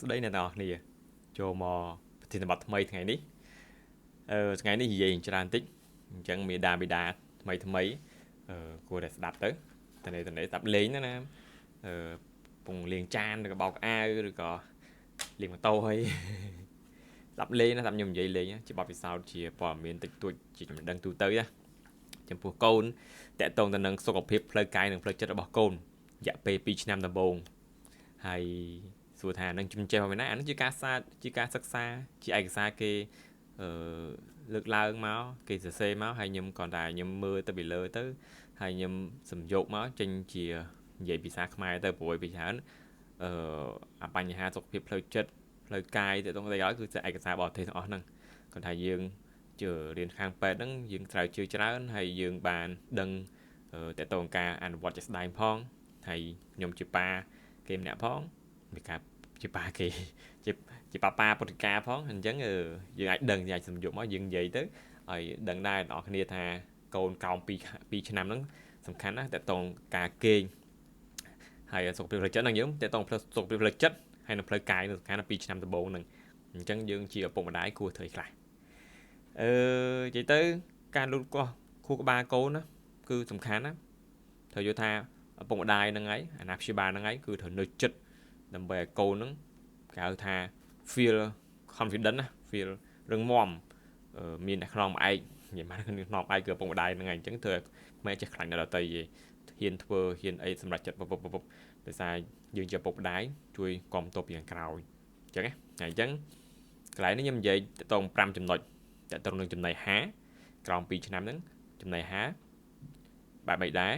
ស្ដីអ្នកនរគ្នាចូលមកប្រធានបទថ្មីថ្ងៃនេះថ្ងៃនេះនិយាយច្រើនតិចអញ្ចឹងមេដាបេដាថ្មីគួរតែស្ដាប់ទៅតនេះស្ដាប់លេងណាពងលេងចានឬក៏បោកអាវឬក៏លេងម៉ូតូហើយស្ដាប់លេងណាស្ដាប់ខ្ញុំនិយាយលេងជាបទពិសោធន៍ជាព័ត៌មានតិចតួចជាចំណេះដឹងទូទៅណាចំពោះកូនតកតងទៅនឹងសុខភាពផ្លូវកាយនិងផ្លូវចិត្តរបស់កូនរយៈពេល2ឆ្នាំដំបូងហើយសួរថានឹងជំនឿមកពីណាអានេះជាការសិក្សាជាឯកសារគេលើកឡើងមកគេសរសេរមកហើយខ្ញុំគ្រាន់តែខ្ញុំមើលទៅពីលើទៅហើយខ្ញុំសំយកមកចេញជានិយាយភាសាខ្មែរទៅព្រោះពីច្រើនអាបញ្ហាសុខភាពផ្លូវចិត្តផ្លូវកាយទៅទៅឲ្យគឺឯកសារបរទេសទាំងអស់ហ្នឹងគាត់ថាយើងជឿរៀនខាងពេទ្យហ្នឹងយើងត្រូវជឿច្រើនហើយយើងបានដឹងតទៅការអនុវត្តជាក់ស្ដែងផងហើយខ្ញុំជាប៉ាគេម្នាក់ផងមានការជាប៉ាគេជាប៉ាពុទ្ធិកាផងអញ្ចឹងយើងអាចដឹងអាចសំយកមកយើងនិយាយទៅឲ្យដឹងដែរអ្នកគ្នាថាកូនកោម2ឆ្នាំហ្នឹងសំខាន់ណាស់តទៅការគេងហើយសុខភាពផ្លូវចិត្តហ្នឹងយើងតទៅសុខភាពផ្លូវចិត្តហើយនៅផ្លូវកាយសំខាន់ណាស់2ឆ្នាំដំបូងហ្នឹងអញ្ចឹងយើងជាឪពុកម្ដាយគួរធ្វើខ្លះនិយាយទៅការលូតលាស់ខួរក្បាលកូនណាគឺសំខាន់ណាត្រូវយល់ថាឪពុកម្ដាយហ្នឹងហើយអាណាព្យាបាលហ្នឹងហើយគឺត្រូវនៅចិត្តដើម្បីឲ្យកូនហ្នឹងគេហៅថា feel confident ណា feel រឹងមាំមានតែខ្នងឯកនិយាយមកគឺខ្នងឯកគឺឪពុកម្ដាយហ្នឹងហើយអញ្ចឹងធ្វើឲ្យមិនចេះខ្លាញ់ដល់ដទៃទេហ៊ានធ្វើហ៊ានអីសម្រាប់ចិត្តពពដោយសារយើងជាឪពុកម្ដាយជួយគាំទ្រពីខាងក្រោយអញ្ចឹងណាហើយអញ្ចឹងកន្លែងនេះខ្ញុំនិយាយតទៅ5ចំណុចតទៅនឹងចំណៃហាក្រោម2ឆ្នាំហ្នឹងចំណៃហាបែបមិនដែរ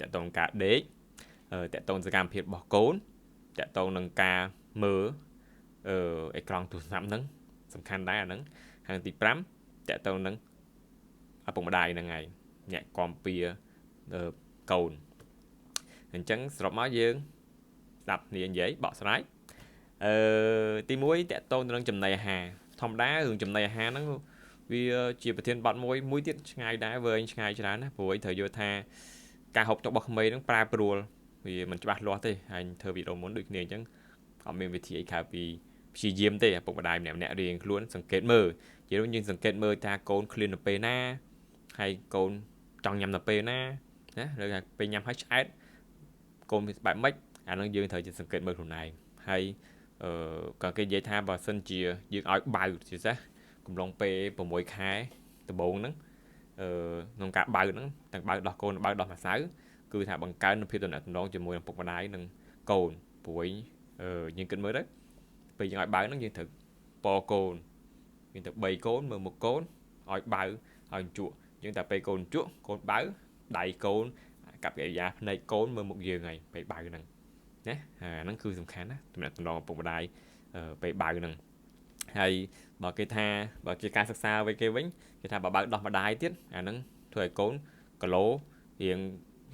តទៅនឹងការដេកតទៅនឹងសកម្មភាពរបស់កូនតទៅនឹងការមើលអេក្រង់ទូរស័ព្ទហ្នឹងសំខាន់ដែរអាហ្នឹងហើយទី5តទៅនឹងឪពុកម្ដាយហ្នឹងហើយអ្នកគាំពៀកូនអញ្ចឹងសរុបមកយើងស្ដាប់គ្នានិយាយបកស្រាយទី1តទៅនឹងចំណីអាហារធម្មតារឿងចំណីអាហារហ្នឹងវាជាប្រធានបទមួយទៀតឆ្ងាយដែរវែងឆ្ងាយច្រើនណាព្រោះត្រូវយល់ថាការហូបចុករបស់ក្មេងហ្នឹងប្រែប្រួលវាមិនច្បាស់លាស់ទេហើយធ្វើវីដេអូមុនដូចគ្នាអញ្ចឹងអត់មានវិធីអីក្រៅពីព្យាយាមទេឪពុកម្ដាយម្នាក់រៀងខ្លួនសង្កេតមើលជារួមយើងសង្កេតមើលថាកូនឃ្លាននៅពេលណាហើយកូនចង់ញ៉ាំនៅពេលណាណាឬថាពេលញ៉ាំហើយឆ្អែតកូនវាបែបម៉េចអានឹងយើងត្រូវសង្កេតមើលខ្លួនឯងហើយក៏គេនិយាយថាបើសិនជាយើងឲ្យបើជាពិសេសកំឡុងពេល6ខែដំបូងហ្នឹងក្នុងការបើហ្នឹងទាំងបើដោះកូនបើដោះម្សៅគឺថាបង្កើនភាពទំនាក់ទំនងជាមួយនឹងពុកម្ដាយនិងកូនព្រួយយើងគិតមើលទៅពេលយើងឲ្យបើហ្នឹងយើងត្រូវពកូនយើងទៅ3កូនមើលមុខកូនឲ្យបើឲ្យជក់យើងតែពេលកូនជក់កូនបើដៃកូនកាប់កិរិយាភ្នែកកូនមើលមុខយើងហើយពេលបើហ្នឹងណាអាហ្នឹងគឺសំខាន់ណាទំនាក់ទំនងឪពុកម្ដាយពេលបើហ្នឹងហើយបើគេថាបើជាការសិក្សាវិញគេវិញគេថាបើបើដោះម្ដាយទៀតអាហ្នឹងធ្វើឲ្យកូនគីឡូរៀង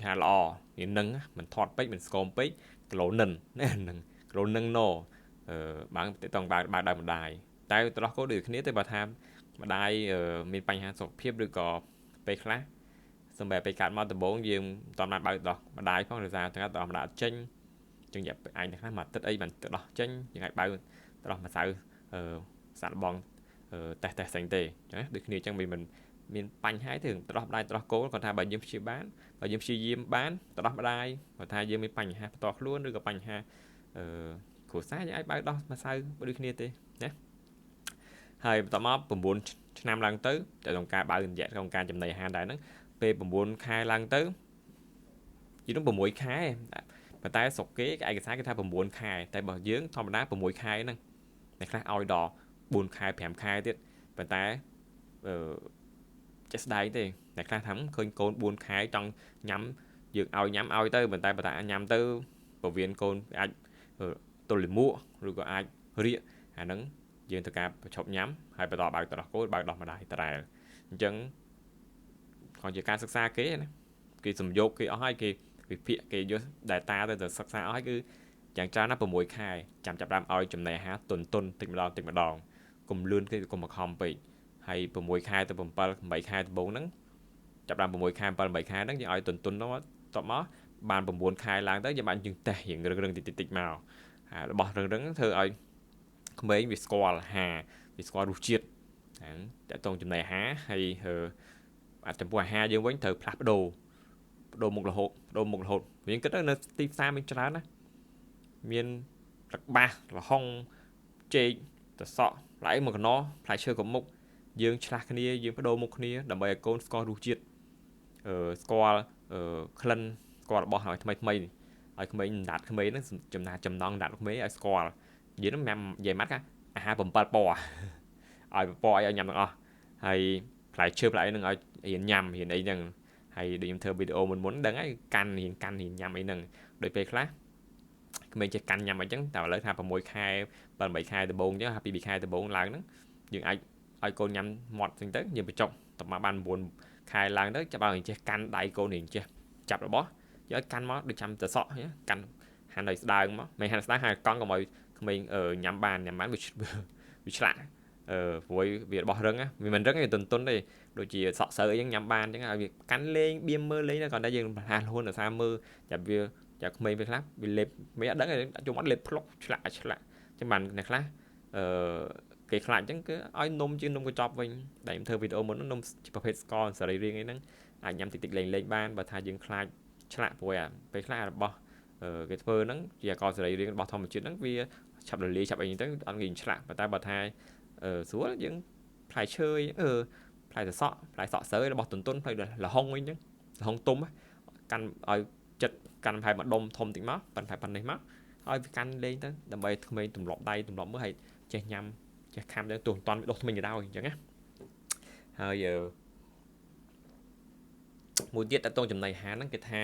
ថាល្អរៀងនឹងមិនធាត់ពេកមិនស្គមពេកគីឡូនិនណាហ្នឹងគីឡូនឹងណបើតង់បើដើមម្ដាយតែត្រោះកូនដូចគ្នាទេបើថាម្ដាយមានបញ្ហាសុខភាពឬក៏ពេលខ្លះសំបីពេលកាត់មកដំបូងយើងមិនតាន់បានបើដោះម្ដាយផងដោយសារទាំងដោះម្ដាយចេញចឹងអាចខ្លះមួយអាទិត្យអីបានទៅដោះចេញយើងអាចបើដោះម្សៅសាក់បងតេស្តផ្សេងទេណាដូចគ្នាចឹងមិនមានបញ្ហាទេទៅដោះម្ដាយទៅដោះកូនគាត់ថាបើយើងព្យាបាលបើយើងព្យាយាមបានទៅដោះម្ដាយគាត់ថាយើងមានបញ្ហាផ្ទាល់ខ្លួនឬក៏បញ្ហាគ្រួសារយើងអាចបើដោះម្សៅដូចគ្នាទេណាហើយបន្តមក9ឆ្នាំឡើងទៅតែក្នុងការបើរយៈក្នុងការចំណីអាហារដែរហ្នឹងពេល9ខែឡើងទៅជានោះ6ខែប៉ុន្តែស្រុកគេឯកសារគេថា9ខែតែបើយើងធម្មតា6ខែហ្នឹងតែខ្លះឲ្យដល់4ខែ5ខែទៀតប៉ុន្តែចេះស្ដែងទេតែខ្លះថាឃើញកូន4ខែចង់ញ៉ាំយើងឲ្យញ៉ាំឲ្យទៅប៉ុន្តែញ៉ាំទៅពវៀនកូនអាចទល់លាមកឬក៏អាចរាកអាហ្នឹងយើងត្រូវការបញ្ឈប់ញ៉ាំហើយបន្តបើកទៅដោះកូនបើកដោះម្ដាយតរ៉ែលអញ្ចឹងគាត់ជាការសិក្សាគេណាគេសំយោគគេអស់ហើយគេវិភាគគេយក data ទៅសិក្សាអស់ហើយគឺយ៉ាងច្រើនណាស់6ខែចាំចាប់ដើមឲ្យចំណីអាហារទុនតិចម្ដងកុំលឿនគេកុំបង្ខំពេកហើយ6ខែទៅ7 8ខែដំបូងហ្នឹងចាប់ដើម6ខែ7 8ខែហ្នឹងយើងឲ្យទុននោះតបមកបាន9ខែឡើងទៅយើងបានយើងតេស្តរៀងរឹងតិចមកហើយរបស់រឹងធ្វើឲ្យ ក្មេងវាស្គាល់ហាវាស្គាល់រសជាតិហ្នឹងតែតងចំណៃហាហើយអាចំពោះអាហារយើងវិញត្រូវផ្លាស់ប្ដូរមុខរហូតវិញគិតទៅនៅទីផ្សារមានច្រើនណាមានទឹកបាសលហុងចេកតសក់ផ្លែមកកណោផ្លែឈើគ្រប់មុខយើងឆ្លាស់គ្នាយើងបដូរមុខគ្នាដើម្បីឲ្យកូនស្គាល់រសជាតិស្គាល់ក្លិនស្គាល់របស់ឲ្យថ្មីឲ្យក្មេងដាត់ក្មេងហ្នឹងចំណាចំណងដាត់ក្មេងឲ្យស្គាល់និយាយហ្នឹងញ៉ាំនិយាយម៉ាត់អាហារ7ពណ៌ឲ្យពណ៌ឲ្យញ៉ាំទាំងអស់ហើយផ្លែឈើផ្លែហ្នឹងឲ្យរៀនញ៉ាំរៀនអីហ្នឹងហើយដូចខ្ញុំធ្វើវីដេអូមុនដឹងហើយកាន់រៀនញ៉ាំអីហ្នឹងដូចពេលខ្លះក្មេងចេះកាន់ញ៉ាំអីចឹងតែឥឡូវថា6ខែ7 8ខែដំបូងចឹងហើយ2ខែដំបូងឡើងហ្នឹងយើងអាចឲ្យកូនញ៉ាំមាត់ចឹងទៅយើងបញ្ចុកតមកបាន9ខែឡើងទៅចាប់ឲ្យចេះកាន់ដៃកូនរៀងចេះចាប់របស់យកឲ្យកាន់មកដូចចាំតសក់កាន់ហាន់ឲ្យស្ដើងមកមិនហាន់ស្ដើងហើយកង់កុំឲ្យក្មេងញ៉ាំបានវាឆ្លាក់ព្រោះវារបស់រឹងវាមិនរឹងទេទន់ទេដូចជាសក់សើអីចឹងញ៉ាំបានចឹងឲ្យវាកាន់លេងបៀមមើលលេងគាត់តែយើងប្រហែលខ្លួនដោយសារមើលចាប់វាចាប់ក្មេងពេលខ្លះវាលេបមិនអត់ដឹងជុំអត់លេបផ្លុកឆ្លាក់ចឹងបានអ្នកខ្លះគេខ្លាចចឹងគឺឲ្យនំជានំកញ្ចប់វិញតែខ្ញុំធ្វើវីដេអូមុននំប្រភេទស្ករសរីរាង្គអីហ្នឹងអាចញ៉ាំតិចលេងបានបើថាយើងខ្លាចឆ្លាក់ព្រោះពេលខ្លះរបស់គេធ្វើហ្នឹងជាអាករសរីរាង្គរបស់ធម្មជាតិហ្នឹងវាឆាប់រលាយឆាប់អីទៅអត់ងាយឆ្លាក់តែបើថាស្រួលយើងផ្លែឈើផ្លែសក់សើរបស់ទន់ផ្លែលហុងអីចឹងលហុងទុំកាន់ឲ្យចិត្តកាន់ផែមួយដុំធំតិចមកប៉ុណ្ណេះមកឲ្យវាកាន់លេងទៅដើម្បីក្មេងទម្លាប់ដៃទម្លាប់មើលឲ្យចេះញ៉ាំចេះខាំទៅទោះមិនតាន់ដុសថ្មិញទៅដល់អញ្ចឹងណាហើយមួយទៀតតើតងចំណៃអាហារហ្នឹងគេថា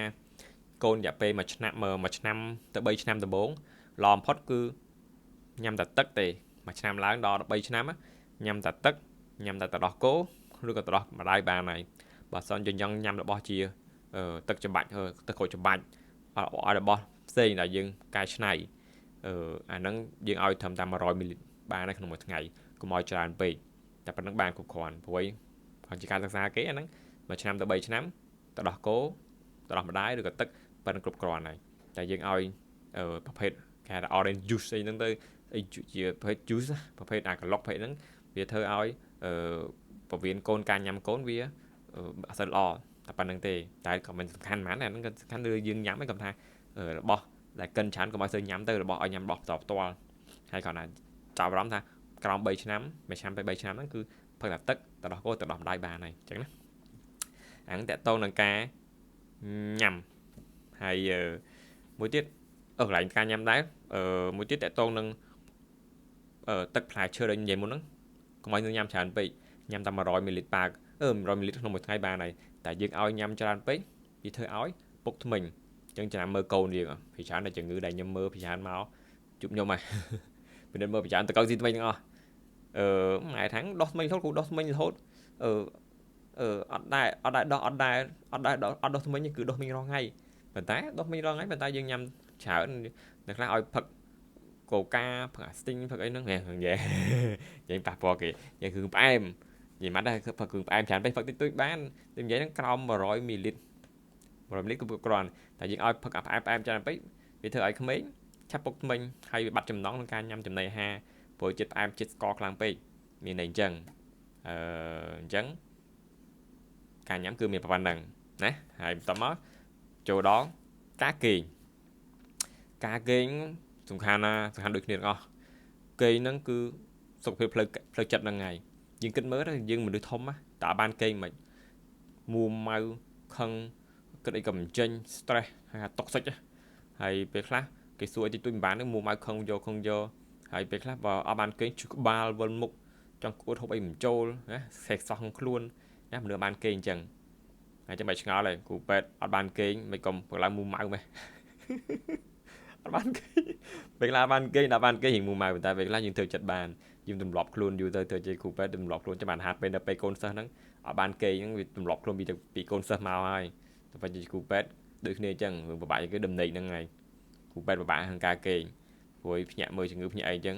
កូនរយៈពេល1ឆ្នាំទៅ3ឆ្នាំដំបូងល្អបំផុតគឺញ៉ាំតែទឹកទេ1ឆ្នាំឡើងដល់13ឆ្នាំញ៉ាំតែទឹកញ៉ាំតែទឹកដោះគោឬក៏ទឹកដោះម្ដាយបានហើយបើសិនជាញ៉ាំរបស់ជាទឹកចំបាច់ទឹកក្រូចចំបាច់ឲ្យរបស់ផ្សេងដែលយើងកែច្នៃអាហ្នឹងយើងឲ្យត្រឹមតែ100មីលីលីត្របាននៅក្នុងមួយថ្ងៃកុំឲ្យច្រើនពេកតែប៉ុណ្្នឹងបានគ្រប់គ្រាន់ព្រោះហើយជាការសិក្សាគេអាហ្នឹង1ឆ្នាំទៅ3ឆ្នាំទឹកដោះគោទឹកដោះម្ដាយឬក៏ទឹកប៉ុណ្្នឹងគ្រប់គ្រាន់ហើយតែយើងឲ្យប្រភេទគេហៅថា orange juice អីហ្នឹងទៅជាប្រភេទ juice ប្រភេទអាក្លុកប្រភេទហ្នឹងវាធ្វើឲ្យពវៀនកូនការញ៉ាំកូនវាអត់សូវល្អតែប៉ុណ្្នឹងទេតែក៏មិនសំខាន់ហ្មងអាហ្នឹងក៏សំខាន់លើយើងញ៉ាំឯងគាត់ថារបស់ដែលកិនច្រើនកុំឲ្យសូវញ៉ាំទៅរបស់ឲ្យញ៉ាំរបស់ផ្ទាល់ហើយគាត់ថាចាប់អារម្មណ៍ថាក្រោម3ឆ្នាំ1ឆ្នាំទៅ3ឆ្នាំហ្នឹងគឺផឹកតែទឹកទៅដោះគោទៅដោះម្ដាយបានហើយអញ្ចឹងណាអាហ្នឹងតកតងនឹងការញ៉ាំហើយមួយទៀតកន្លែងការញ៉ាំដែរមួយទៀតតកតងនឹងទឹកផ្លែឈើដែលនិយាយមុនហ្នឹងកុំឲ្យញ៉ាំច្រើនពេកញ៉ាំតែ100មីលីលីត្រ100មីលីលីត្រក្នុងមួយថ្ងៃបានហើយតែយើងឲ្យញ៉ាំច្រើនពេកវាធ្វើឲ្យពុកធ្មេញអញ្ចឹងចាំមើលកូនយើងពីច្រើនតែជំងឺដែលខ្ញុំមើលពីច្រើនមកជួបខ្ញុំហ่ะពីមើលពីច្រើនតកស៊ីធ្មេញទាំងអស់ម៉ែថាំងដោះធ្មេញរហូតគ្រូដោះធ្មេញរហូតអត់ដោះធ្មេញគឺដោះធ្មេញរាល់ថ្ងៃប៉ុន្តែដោះធ្មេញរាល់ថ្ងៃប៉ុន្តែយើងញ៉ាំច្រើនអ្នកខ្លះឲ្យផឹកកូកាផឹកអាស្ទីងផឹកអីហ្នឹងនិយាយប៉ះពាល់គេនិយាយគឺផ្អែមនិយាយមកដែរផឹកគឺផ្អែមច្រើនពេកផឹកតិចតួចបានតែនិយាយហ្នឹងក្រោម100មីលីលីត្រ100មីលីលីត្រគឺគ្រាន់តែយើងឲ្យផឹកអាផ្អែមច្រើនពេកវាធ្វើឲ្យក្មេងឆាប់ពុកធ្មេញហើយវាបាត់ចំណង់ក្នុងការញ៉ាំចំណីអាហារព្រោះចិត្តផ្អែមចិត្តស្ករខ្លាំងពេកមានន័យអញ្ចឹងអញ្ចឹងការញ៉ាំគឺមានប៉ុណ្ណឹងណាហើយបន្តមកចូលដល់ការគេងសំខាន់ដូចគ្នាទាំងអស់គេងហ្នឹងគឺសុខភាពផ្លូវចិត្តហ្នឹងហើយយើងគិតមើលយើងមនុស្សធំតើបានគេងមិនមួម៉ៅខឹងគិតអីក៏មិនចេញ stress ហើយតុកសិចហើយពេលខ្លះគេសួរអីតិចតួចមិនបាននឹងមួម៉ៅខឹងយកហើយពេលខ្លះបើអត់បានគេងឈឺក្បាលវិលមុខចង់ក្អួតហូបអីមិនចូលណាសេះសោះក្នុងខ្លួនណាមនុស្សបានគេងអញ្ចឹងហើយចាំបាច់ឆ្ងល់ហើយគ្រូពេទ្យអត់បានគេងមិនកុំព្រឡើងមួម៉ៅម៉េះអត់បានគេងពេលខ្លះបានគេងដល់បានគេងរៀងមួម៉ៅតែពេលខ្លះយើងធ្វើចិត្តបានយើងទម្លាប់ខ្លួនយូរទៅជាគ្រូពេទ្យទម្លាប់ខ្លួនចាំបានហាត់ពេលដល់ពេលកូនសិស្សហ្នឹងអត់បានគេងហ្នឹងវាទម្លាប់ខ្លួនពីកូនសិស្សមកហើយតែបើជាគ្រូពេទ្យដូចគ្នាអញ្ចឹងរឿងពិបាកគឺដំណេកហ្នឹងហើយគ្រូពេទ្យពិបាកក្នុងការគេងព្រោះភ្ញាក់មើលជំងឺភ្ញាក់អីអញ្ចឹង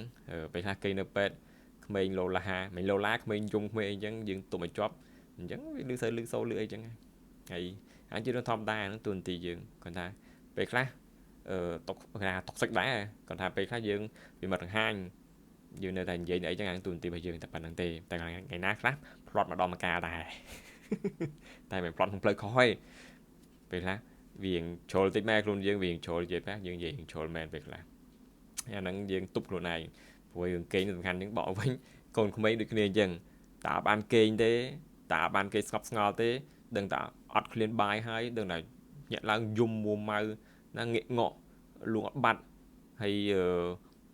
ពេលខ្លះគេងនៅពេទ្យក្មេងលោឡាមិនលោឡាក្មេងយំក្មេងអីអញ្ចឹងយើងទុំឲ្យជាប់អញ្ចឹងវាលឺសូលឺអីអញ្ចឹងហើយអាចជារឿងធម្មតាហ្នឹងទូនទីយើងគាត់ថាពេលខ្លះតុកសិចដែរគាត់ថាពេលខ្លះយើងវាមកដង្ហាញ dương nơi thành vậy để chẳng hạn tuần tìm bây dương tập bản năng tề tại ngày nát lắm plot mà đo mà cà đài tại mình plot không play khói về là viện trồi tới mẹ luôn dương viện trồi về phát dương viện trồi mẹ việc là năng dương túc luôn này với đường kênh sầm khăn những bỏ với còn không mấy được kia dần tạo ban kênh thế tạo ban kênh ngọt thế đừng tạo ọt lên bài hay đừng là nhận là dùng mùa màu nó nghệ ngọ luôn bắn hay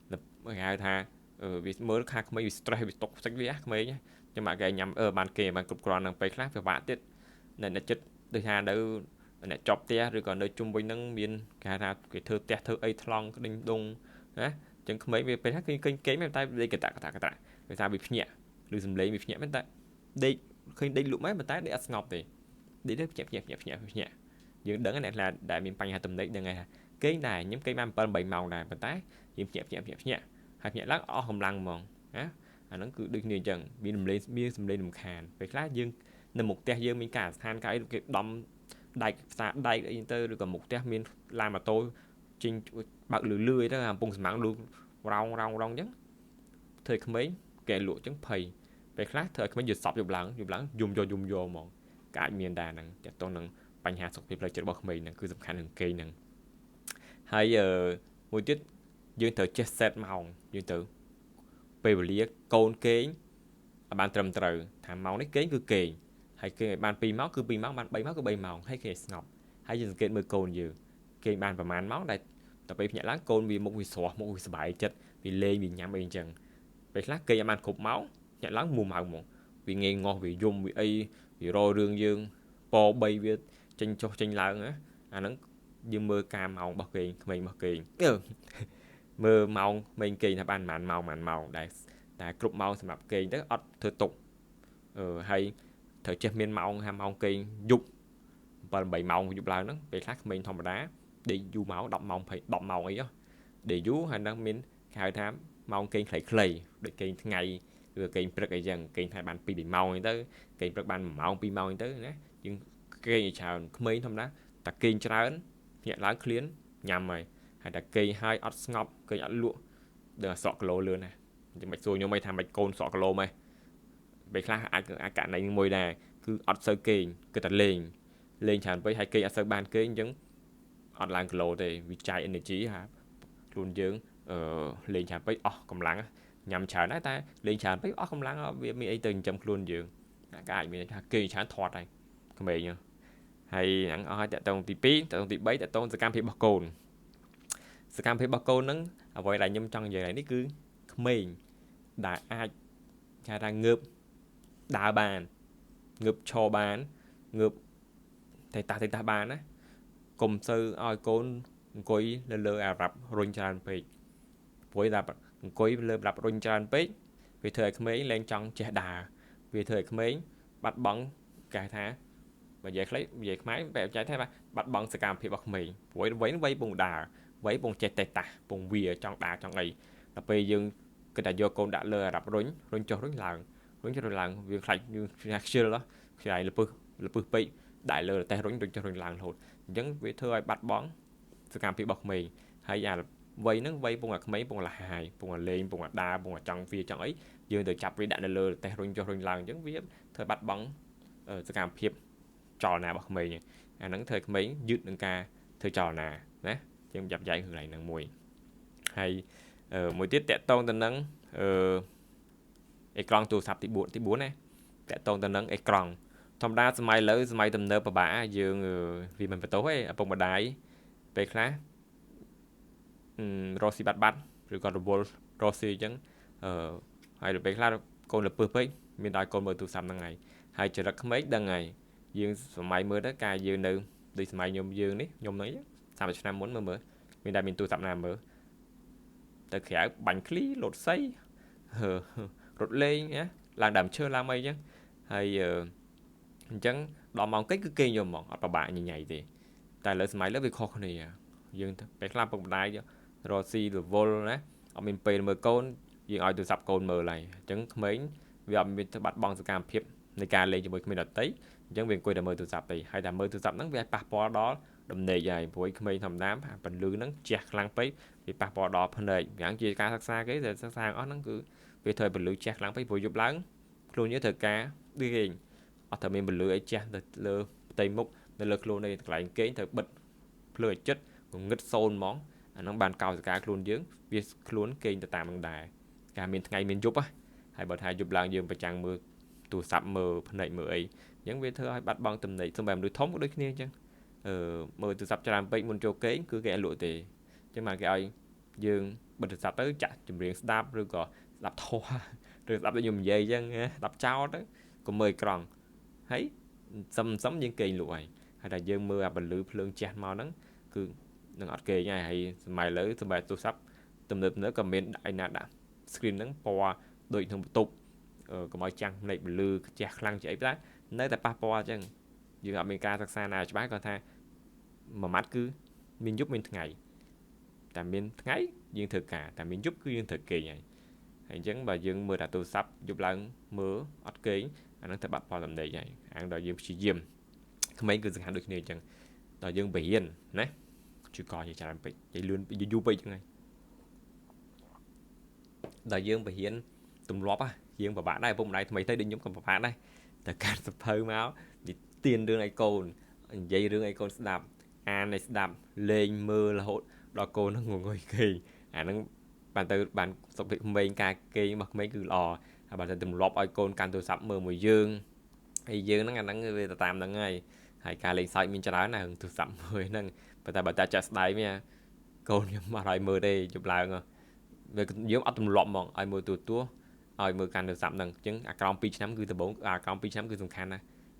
là ngày tha vì mới khác mấy stress bị tốc sách vía mấy nhé nhưng mà cái nhắm ở bàn kề bàn cục còn đang phải khác phải vạn tiết nên là chất từ hà đâu này chọc tia rồi còn nơi chung với nâng miền cả ra cái thơ ấy thong cái đinh đông á chẳng mấy về phải khác kênh kém em tay đây cái tạ người ta bị nhẹ lưu dùm lấy bị nhẹ bên tay đây khi đây lụm mấy mà tay để ăn ngọc thì để nó nhẹ nhưng đỡ cái này là đại miền Tây hay tầm đấy đằng này cái này những cái mâm bảy màu này mà tay nhẹ nhẹ lắm không lăng mòn á nó cứ đừng như chẳng bị đùm lên đùm khàn phải lá dương nên một tia dương mình cả than cái đom đại xã đại inter rồi còn một tia mình làm mà tôi trình bạc lưới đó là bông mảng luôn rong chứ thời không mấy kẻ lụa trứng phầy về khác thời không mấy giật sọc dùng lắng dùng vô mà cả miền đà năngจะต้องnăngปัญหาสุขภาพเลยจะบอกไม่นั่นคือสำคัญหนึ่งเกย์นั่นให้một chút dương thử chết set màu dương thử về lý côn kén ban trầm trời thảm máu đấy kén cứ kề hay kề ban pi máu cứ pi máu ban bay máu cứ bay màu hay kề ngọc hay dương kén mưa côn nhiều kề ban và màn máu đây tập bị nhẹ láng côn vì một vì xóa một vì bảy chết vì lê vì nhắm bên chân về lá kề ban cục máu nhẹ láng mù màu một vì nghe ngon vì dung vì ấy vì roi rương dương po bay vì tranh cho tranh lợn á nó dương mưa cam màu bọc kề mình bọc kề mưa màu mình kỳ là ban màn màu đại cục màu sầm mập kỳ rất ớt thừa tục hay thời chế miên màu ham màu kỳ dục và bảy màu dục lại nó về khác mình thông đá để du máu đậm màu phải đậm màu ấy á để du hay đang miên khai thám màu kỳ khẩy để kỳ ngày rồi kỳ bật cái dần kỳ thay bàn pi bị màu như tới kỳ bật bàn màu pi màu như tới nè nhưng kỳ chào mấy thông đá ta kỳ cho nó nhẹ láng clean nhằm mày hay là cây hai ớt ngọc cây ớt lụa được sọ lô luôn này thì mày xui nhau mày tham mày côn sọ lô mày vậy là cả này môi này cứ ớt sơ kê cứ đặt lên tràn với hai cây ớt sơ ban cây giống ớt làng lô thì vì trái energy hả luôn dưỡng lên tràn với cầm lắng nhằm trả nó ta lên tràn với cầm lắng vì mình ấy từng chấm luôn dưỡng cái mình cây chán thọt này các bạn nhá hay nắng tại tông tí pí tại tông tí bấy tại tông sẽ cam phía bọc cồn sự cam phía bọc cồn nắng vậy là nhâm trong giờ này nó cứ mình đã ai cha ra ngợp đá bàn ngợp cho bán ngợp thầy ta bàn á cùng sư oi côn coi lơ rập run tràn pe với là coi lơ rập run tràn pe vì thời mấy lên trong che đà vì thời mấy bắt bóng cả tháng và về máy về trái thế mà bắt bóng sự cam phía bọc mì với bùng đà với bùng che tệ tà bùng vía trong đà trong ngày là bây giờ cái đại do con đã lừa đập rốn cho rốn làng việc lạnh như xưa đó khi này là bự bị đại lừa tay rốn cho rốn làng thôi vẫn với thưa bắt bóng sự cam phía bọc mì hay là vây nó vây bùng là mấy bùng là hài bùng là lên bùng là đa bùng là trong phía trong ấy giờ từ chập với đại lừa tay rốn cho rốn làng vẫn với thời bắt bóng sự cam phía trò nào bọc mì nắng thời mấy dứt nâng ca thời trò nào nè chứ dập dạy người này nâng mùi hay mỗi tiết tẹt tôn tên nâng ecran tụ sập thì bốn này tẹt tôn tên nâng ecran thông đa máy lớn máy tầm nơ bà dương vì mình phải tối ở vùng đáy về khác Rossi bắt rồi còn robot Rossi chẳng hay được về khác con là perfect mình đòi con mở tụ sập năng ngày hay chờ rất mấy đằng ngày dương máy mưa đó cài dương nữ đi máy nhôm dương đấy nhôm đấy sao mà năm muốn mở mình đã mình tụ sập nào mở từ khẽ bánh khí lột xay rột lên nhé làm đàm chơi làm mây chứ hay chẳng đỏ mỏng cách cứ kê nhiều mỏng ở bạn như nhảy thì tại lỡ máy lớp việc khó này dương phải làm bằng đai chứ rồi xì rồi vô đấy ở mình pê mở con dương ai tụ sập con mở này chẳng mấy vì ở mình bắt bằng sự cam phiệpในการเล่นจะมือไม่ได้ตียังเป็นคุยแต่มือตัวจับตีให้แต่มือตัวจับนั้นเป็นปะปอđó đầm nề dài với mấy thầm đám phần lư nó chẹt lăng pấy vì bà bỏ đỏ phần này gắn chia cá xa cái rồi xa ó nó cứ vì thời phần lư chẹt lăng pấy vừa giúp lắng luôn nhớ thời cá đi hình ở thời mình phần lư ấy chẹt lơ tây mục nên lơ luôn này lại kế thời bật lười chất cũng ngất xôn món nó bàn cao cá luôn dướng vì luôn kênh từ tạm bằng đài cả miền ngày miền giúp á hay bật hai giúp lăng dương và chẳng mưa tụ sập mờ phần này mờ ấy những việc thưa bắt băng tầm này xong bài đối thống của đôi khi chứ mờ tụ sập cho làm bệnh muốn cho kế cứ ghé lụi thì chứ mà cái ai dương bật tụ sập tới chặt chùm riêng đáp rồi có đập thoa rồi đập dùng dây chứ đập trao đó còn mười còn thấy xâm sống những kỳ lụi hay là dương mưa bật lưỡi phương chặt màu nắng cứ đừng ọt kề nha hay mày lấy xong bài tụ sập tầm được nữa comment đại nạt đã screen nắng po đôi thằng tục có mọi chăng này lư chặt lăng chạy đó nơi tại Papua chăng dương America thật xa nào cho bác con tha mà mắt cứ miền giúp miền ngày tại miền ngày dương thực cả tại miền giúp cứ dương thực kỳ này hãy chấn bà dương mưa đã tu sắp giúp lần mưa ót kỹ anh nó tại Papua làm đề này anh đòi dương chỉ diêm không mấy cứ dừng hàng được này chăng đòi dương bị yên nè chưa coi gì chả bị vậy luôn bị du bị này đòi dương bị yên tùm lóp á dương và bạn đây vùng này mấy thấy đinh giống còn bạn đây tất cả sập hơi máu thì tiền đường này cồn dây đường này cồn đạp an này đạp lên mưa là hốt đó cô nó ngồi kỳ nó bàn từ bàn sọc bị mình cà kỳ mặc mấy cứ lò bàn từ từng lọp ai cồn can từ sập mưa mùi dương hay dương nó ngăn nắng về tạm đó ngay hay cà lên sai mình cho đó là từ sập mưa nâng và bà ta chặt đáy nha cồn nhưng mà lại mưa đây chụp lại rồi về giống ở từng lọp mà ai mưa từ tua ai mưa can từ sập nâng chứng account pi năm cứ từ 4 account pi năm cứ dùng khăn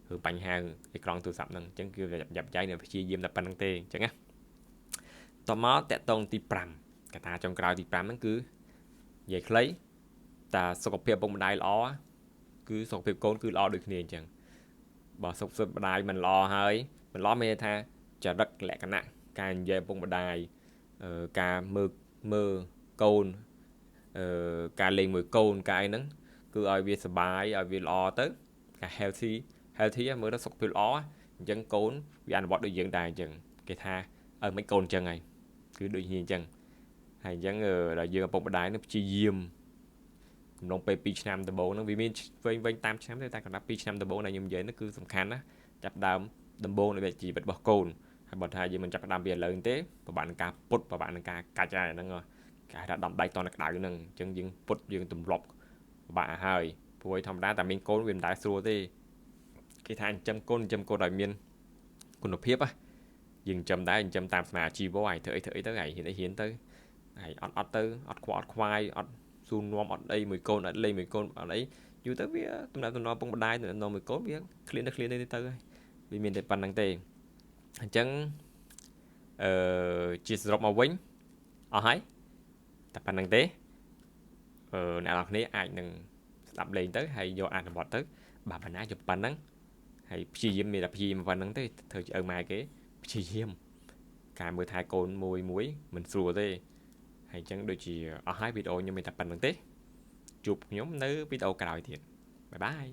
คือปัญหาไอ้กรองตัวสับนั่นจังคือหยับใจเนี่ยชี้ยิ้มแต่ปันตั้งเตจังไงต่อมาแต่ตรงตีปรำกระตาจงกราวตีปรำนั่นคือใหญ่คล้ายแต่สกปรกบงบันไดล้อคือสกปรกโกนคือล้อด้วยเนี่ยจังบ่สกปรกบันไดมันล้อเฮ้ยมันล้อไม่ท่าจะรักแหลกกันนะการใหญ่บงบันไดการมือโกนการเล็งมือโกนการนั้นคือเอาเวียสบายเอาเวียล้อtới cả healthy mới nó sọc phiêu ó chân cốn vì anh bỏ được dựng đài chừng cái tha mấy côn chân này cứ đôi nhiên chân hay chân là dương bông đáy nó chi diêm cũng đông pe pitch nam từ bộ nó vì mình vây vây tam chém thì ta còn đáp pitch nam từ bộ này nhưng vậy nó cứ sầm khăn á chặt đam đầm bô này bị chỉ bật bỏ côn hay bật hai gì mình chặt đam biển lớn thế và bạn ca put và bạn ca ca trai nó ngờ cái đã đầm bay to nó đại nâng chân dương put dương tùm lọc bạn hơi vui thầm đá tại mình côn quyền đại xua thế cái thằng châm côn đại miên côn nộp hiếp á dừng châm đá dừng châm tam mà chi vô ai thử tới ngày hiện tại hiến tới ngày ọt tới ọt khoai ọt sun nom ọt đây mười côn ở đây mười côn ở đấy dù tới biết tụi nó bông đai tụi nó mười côn biết clean đây tới vì miền tây pan đăng tề chẳng chỉ drop màu vĩnh ở hay tập pan đăng tế nào là này ai đừng đập lên tới hay do ai bọt tới bà nãy chụp pan nắng hay chi diêm mình đập gì mà pan nắng tới thời ở mai cái chi diêm cả 10 thai côn mùi muối mình sùa thế hay chẳng đôi chỉ ở hai video nhưng mình tập pan nắng tế chụp nhóm nơi video cào thiệt bye bye